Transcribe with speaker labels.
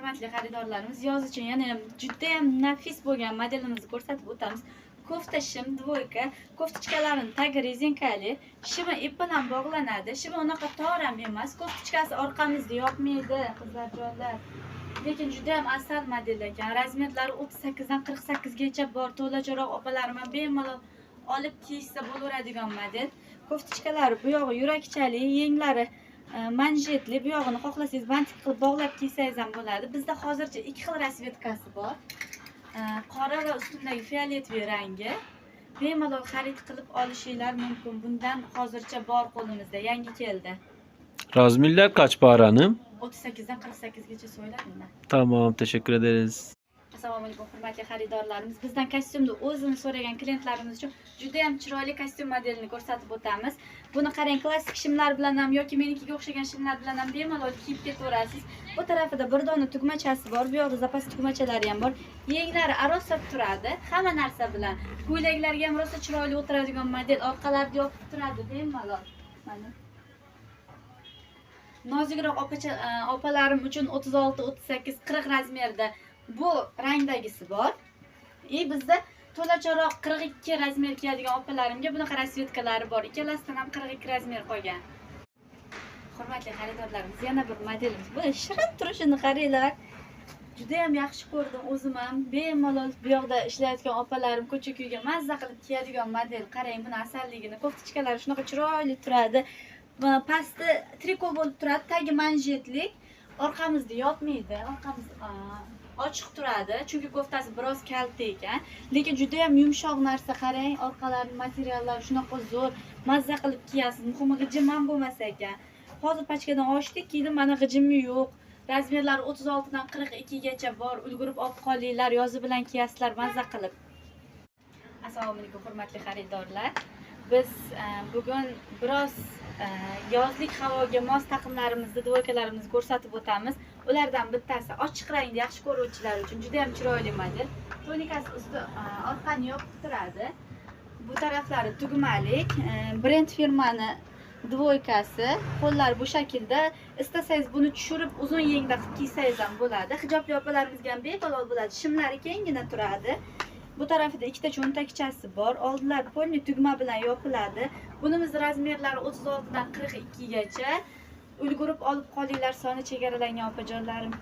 Speaker 1: hurmatli xaridorlarimiz, yoz uchun yana juda ham nafis bo'lgan modelimizni ko'rsatib o'tamiz. Kofta shim dvoyka, koftichkalarining tagi rezinkali, shimi ip bilan bog'lanadi. Shimi unaqa tor ham emas. Koftichkasi orqamizda yopmaydi, qizlarjonlar. Lekin juda ham asal model ekan. Razmerlari 38 dan 48 gacha bor. To'lacharoq opalarim ham bemalol olib kiyishsa bo'laveradigan model. Koftichkalari bu yog'i yurakchali, yenglari manjetli, bu yog'ini xohlasangiz bantik qilib bog'lab kiysangiz ham bo'ladi. Bizda hozircha ikki xil rasvetkasi bor. Qora va ustundagi fioletviy rangi. Bemalol xarid qilib olishinglar mumkin. Bundan hozircha bor qo'limizda, yangi keldi.
Speaker 2: Razmirler kaç para hanım?
Speaker 1: 38 dan 48 gacha so'yiladi.
Speaker 2: Tamam, teşekkür ederiz.
Speaker 1: Assalomu alaykum hurmatli xaridorlarimiz. Bizdan kostyumni o'zini so'ragan klientlarimiz uchun juda ham chiroyli kostyum modelini ko'rsatib o'tamiz. Buni qarang, klassik shimlar bilan ham yoki menikiga o'xshagan shimlar bilan ham bemalol kiyib ketaverasiz. Bu tarafida bir dona tugmachasi bor, bu yoqda zapas tugmachalari ham bor. Yenglari arosa turadi, hamma narsa bilan. Ko'ylaklarga ham rosa chiroyli o'tiradigan model, orqalarida yopib turadi bemalol. Mana nozikroq opalarim uchun 36, 38, 40 razmerda bu rangdagisi bor. Bizda to'lacharoq 42 razmer kiyadigan opalarimga bunaqa rasvetkalari bor. Ikkalasidan ham 42 razmer qolgan. Hurmatli xaridorlarimiz, yana bir modelimiz. Bu shirin turishini qaranglar. Juda ham yaxshi ko'rdim o'zim ham. Bemalol bu yoqda ishlayotgan opalarim ko'cha-ko'yga mazza qilib kiyadigan model. Qarang, buni asalligini, koftichkalari shunaqa chiroyli turadi. Pasti triko bo'lib turadi, tagi manjetlik. Orqamizda yopmaydi. Orqamiz ochiq turadi, chunki koftasi biroz kalta ekan. Lekin juda ham yumshoq narsa, qarang, orqalarining materiallari shunaqa zo'r, mazza qilib kiyasiz. Muhimi g'ijim ham bo'lmas ekan. Hozir pachkadan ochdik, kiydim, mana g'ijimi yo'q. Razmerlari 36 dan 42 gacha bor. Ulgurib olib qolinglar, yozi bilan kiyasizlar mazza qilib. Assalomu alaykum hurmatli xaridorlar. Biz bugun biroz yozlik havoga mos taqimlarimizni, dvoykalarimizni ko'rsatib o'tamiz. Ulardan bittasi ochiq rangni yaxshi ko'ruvchilar uchun juda ham chiroyli model. Tonikasi usti orqani yopib turadi. Bu taraflari tugmalik, brend firmani dvoykasi, qo'llar bu shaklda. Istasangiz buni tushirib uzun yengda qilib kiysangiz ham bo'ladi. Hijobli opalarimizga ham bemalol bo'ladi. Shimlari kengina turadi. Bu tarafida ikkita cho'ntakchasi bor. Oldilar polni tugma bilan yopiladi. Bunimiz razmerlari 36 dan 42 gacha. Ulgurib olib qolinglar, soni chegaralangan opajonlarim.